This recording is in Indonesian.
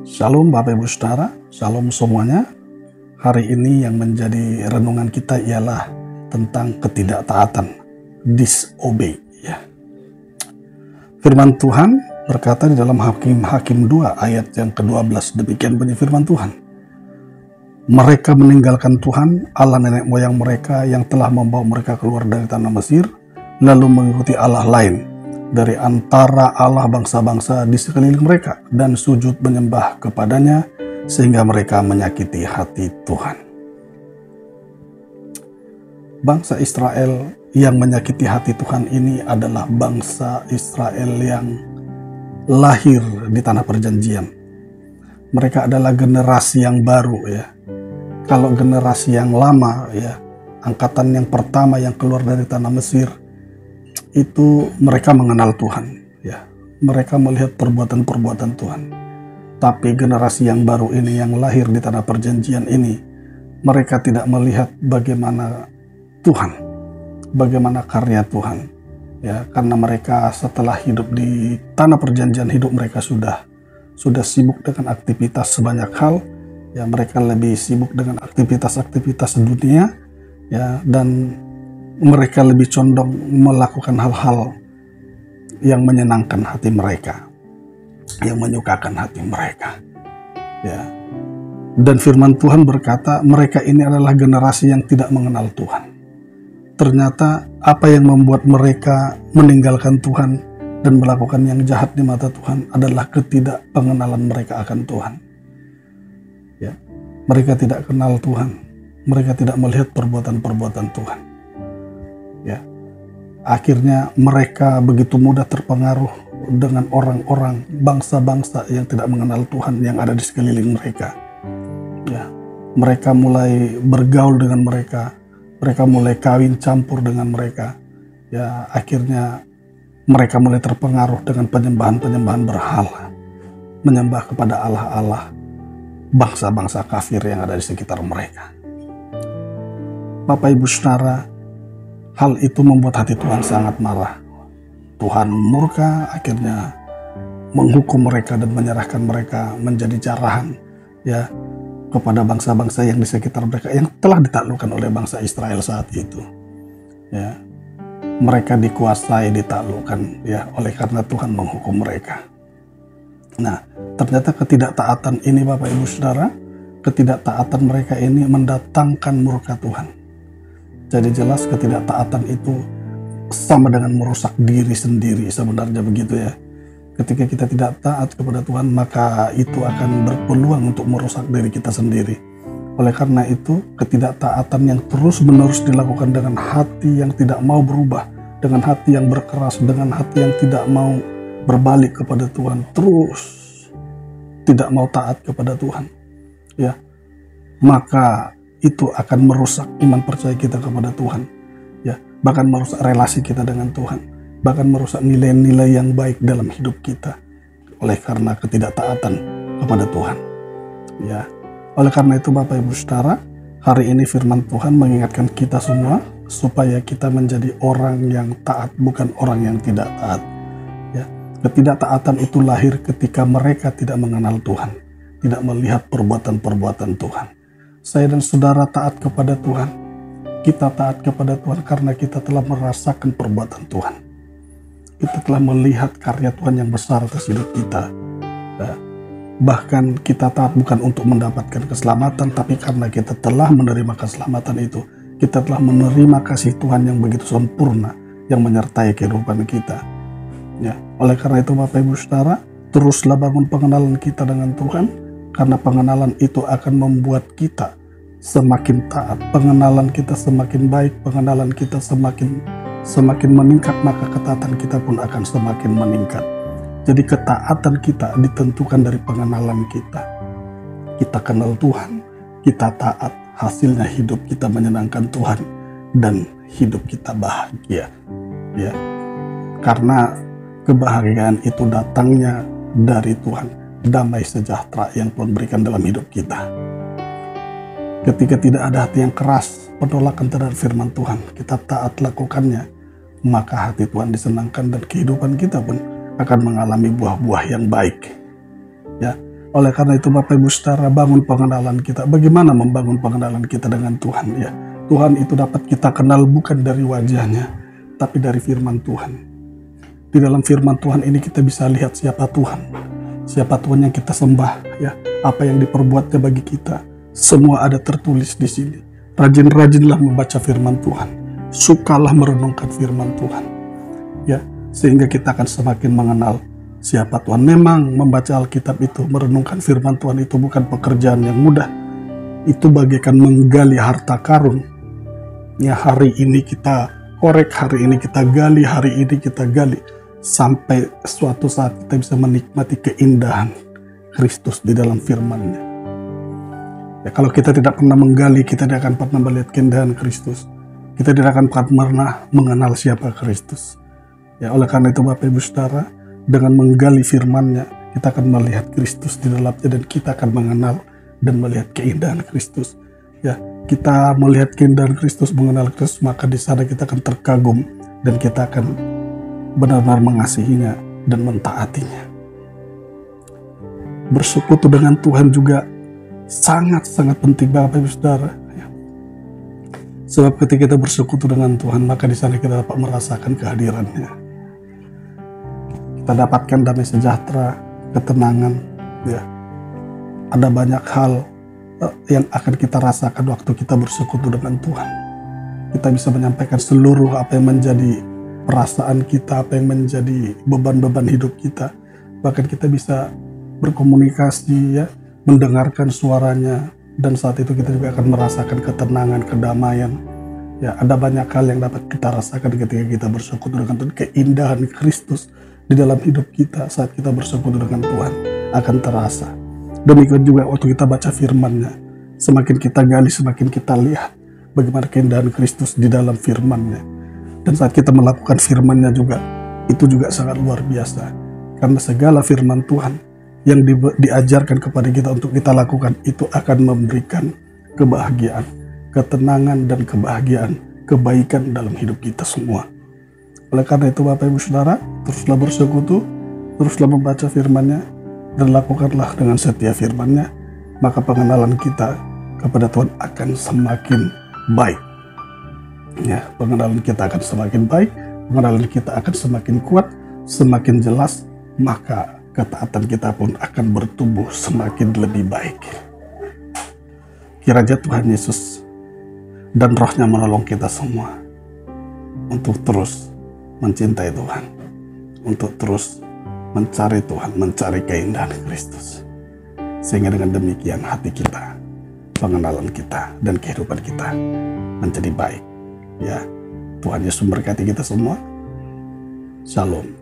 Shalom Bapak Ibu Saudara, shalom semuanya. Hari ini yang menjadi renungan kita ialah tentang ketidaktaatan, disobey. Ya. Firman Tuhan berkata di dalam Hakim 2 ayat yang ke-12, demikian bunyi firman Tuhan. Mereka meninggalkan Tuhan, Allah nenek moyang mereka yang telah membawa mereka keluar dari tanah Mesir, lalu mengikuti Allah lain dari antara Allah bangsa-bangsa di sekeliling mereka dan sujud menyembah kepadanya sehingga mereka menyakiti hati Tuhan. Bangsa Israel yang menyakiti hati Tuhan ini adalah bangsa Israel yang lahir di tanah perjanjian. Mereka adalah generasi yang baru ya. Kalau generasi yang lama ya, angkatan yang pertama yang keluar dari tanah Mesir, itu mereka mengenal Tuhan ya, mereka melihat perbuatan-perbuatan Tuhan. Tapi generasi yang baru ini yang lahir di tanah perjanjian ini, mereka tidak melihat bagaimana Tuhan, bagaimana karya Tuhan ya, karena mereka setelah hidup di tanah perjanjian, hidup mereka sudah sibuk dengan aktivitas sebanyak hal ya, mereka lebih sibuk dengan aktivitas-aktivitas dunia ya, dan mereka lebih condong melakukan hal-hal yang menyenangkan hati mereka, yang menyukakan hati mereka. Ya. Dan firman Tuhan berkata, mereka ini adalah generasi yang tidak mengenal Tuhan. Ternyata apa yang membuat mereka meninggalkan Tuhan dan melakukan yang jahat di mata Tuhan adalah ketidakpengenalan mereka akan Tuhan. Ya. Mereka tidak kenal Tuhan. Mereka tidak melihat perbuatan-perbuatan Tuhan. Ya, akhirnya mereka begitu mudah terpengaruh dengan orang-orang bangsa-bangsa yang tidak mengenal Tuhan yang ada di sekeliling mereka. Ya, mereka mulai bergaul dengan mereka mulai kawin campur dengan mereka. Ya, akhirnya mereka mulai terpengaruh dengan penyembahan-penyembahan berhala, menyembah kepada allah-allah bangsa-bangsa kafir yang ada di sekitar mereka. Bapak Ibu Saudara, hal itu membuat hati Tuhan sangat marah. Tuhan murka, akhirnya menghukum mereka dan menyerahkan mereka menjadi jarahan ya kepada bangsa-bangsa yang di sekitar mereka yang telah ditaklukkan oleh bangsa Israel saat itu. Ya, mereka dikuasai, ditaklukkan ya oleh karena Tuhan menghukum mereka. Nah, ternyata ketidaktaatan ini Bapak Ibu Saudara, ketidaktaatan mereka ini mendatangkan murka Tuhan. Jadi jelas ketidaktaatan itu sama dengan merusak diri sendiri sebenarnya, begitu ya. Ketika kita tidak taat kepada Tuhan, maka itu akan berpeluang untuk merusak diri kita sendiri. Oleh karena itu, ketidaktaatan yang terus-menerus dilakukan dengan hati yang tidak mau berubah, dengan hati yang berkeras, dengan hati yang tidak mau berbalik kepada Tuhan, terus tidak mau taat kepada Tuhan, ya, maka itu akan merusak iman percaya kita kepada Tuhan, ya, bahkan merusak relasi kita dengan Tuhan, bahkan merusak nilai-nilai yang baik dalam hidup kita oleh karena ketidaktaatan kepada Tuhan. Ya, oleh karena itu Bapak Ibu Saudara, hari ini firman Tuhan mengingatkan kita semua supaya kita menjadi orang yang taat, bukan orang yang tidak taat. Ya, ketidaktaatan itu lahir ketika mereka tidak mengenal Tuhan, tidak melihat perbuatan-perbuatan Tuhan. Saya dan saudara taat kepada Tuhan. Kita taat kepada Tuhan karena kita telah merasakan perbuatan Tuhan. Kita telah melihat karya Tuhan yang besar atas hidup kita. Bahkan kita taat bukan untuk mendapatkan keselamatan, tapi karena kita telah menerima keselamatan itu. Kita telah menerima kasih Tuhan yang begitu sempurna, yang menyertai kehidupan kita. Ya, oleh karena itu Bapak Ibu Saudara, teruslah bangun pengenalan kita dengan Tuhan. Karena pengenalan itu akan membuat kita semakin taat, pengenalan kita semakin baik, pengenalan kita semakin meningkat, maka ketaatan kita pun akan semakin meningkat. Jadi ketaatan kita ditentukan dari pengenalan kita. Kita kenal Tuhan, kita taat, hasilnya hidup kita menyenangkan Tuhan dan hidup kita bahagia. Ya, karena kebahagiaan itu datangnya dari Tuhan. Damai sejahtera yang Tuhan berikan dalam hidup kita. Ketika tidak ada hati yang keras, penolakan terhadap firman Tuhan, kita taat lakukannya, maka hati Tuhan disenangkan dan kehidupan kita pun akan mengalami buah-buah yang baik. Ya, oleh karena itu Bapak Ibu Saudara, bangun pengenalan kita. Bagaimana membangun pengenalan kita dengan Tuhan? Ya, Tuhan itu dapat kita kenal bukan dari wajahnya, tapi dari firman Tuhan. Di dalam firman Tuhan ini kita bisa lihat siapa Tuhan, siapa Tuhan yang kita sembah, ya, apa yang diperbuatnya bagi kita. Semua ada tertulis di sini. Rajin-rajinlah membaca firman Tuhan, sukalah merenungkan firman Tuhan, ya, sehingga kita akan semakin mengenal siapa Tuhan. Memang membaca Alkitab itu, merenungkan firman Tuhan itu bukan pekerjaan yang mudah. Itu bagaikan menggali harta karun. Ya, hari ini kita korek, hari ini kita gali, hari ini kita gali, sampai suatu saat kita bisa menikmati keindahan Kristus di dalam firman-Nya. Ya, kalau kita tidak pernah menggali, kita tidak akan pernah melihat keindahan Kristus. Kita tidak akan pernah mengenal siapa Kristus. Ya, oleh karena itu Bapak Ibu Saudara, dengan menggali firman-Nya, kita akan melihat Kristus di dalamnya dan kita akan mengenal dan melihat keindahan Kristus. Ya, kita melihat keindahan Kristus, mengenal Kristus, maka di sana kita akan terkagum dan kita akan benar-benar mengasihinya dan mentaatinya. Bersekutu dengan Tuhan juga sangat-sangat penting Bapak Ibu Saudara. Ya. Sebab ketika kita bersekutu dengan Tuhan, maka di sana kita dapat merasakan kehadiran-Nya. Kita dapatkan damai sejahtera, ketenangan. Ya. Ada banyak hal yang akan kita rasakan waktu kita bersekutu dengan Tuhan. Kita bisa menyampaikan seluruh apa yang menjadi perasaan kita, apa yang menjadi beban-beban hidup kita. Bahkan kita bisa berkomunikasi, ya, mendengarkan suaranya, dan saat itu kita juga akan merasakan ketenangan, kedamaian. Ya, ada banyak hal yang dapat kita rasakan ketika kita bersekutu dengan Tuhan. Keindahan Kristus di dalam hidup kita saat kita bersekutu dengan Tuhan akan terasa. Demikian juga waktu kita baca firman-Nya, semakin kita gali, semakin kita lihat bagaimana keindahan Kristus di dalam firman-Nya. Dan saat kita melakukan firman-Nya juga, itu juga sangat luar biasa. Karena segala firman Tuhan yang diajarkan kepada kita untuk kita lakukan itu akan memberikan kebahagiaan, ketenangan dan kebahagiaan, kebaikan dalam hidup kita semua. Oleh karena itu Bapak Ibu Saudara, teruslah bersekutu, teruslah membaca firman-Nya, dan lakukanlah dengan setia firman-Nya, maka pengenalan kita kepada Tuhan akan semakin baik. Ya, pengenalan kita akan semakin baik, pengenalan kita akan semakin kuat, semakin jelas, maka ketaatan kita pun akan bertumbuh semakin lebih baik. Kiranya Tuhan Yesus dan Roh-Nya menolong kita semua untuk terus mencintai Tuhan, untuk terus mencari Tuhan, mencari keindahan Kristus. Sehingga dengan demikian hati kita, pengenalan kita, dan kehidupan kita menjadi baik. Ya, Tuhan Yesus memberkati kita semua. Shalom.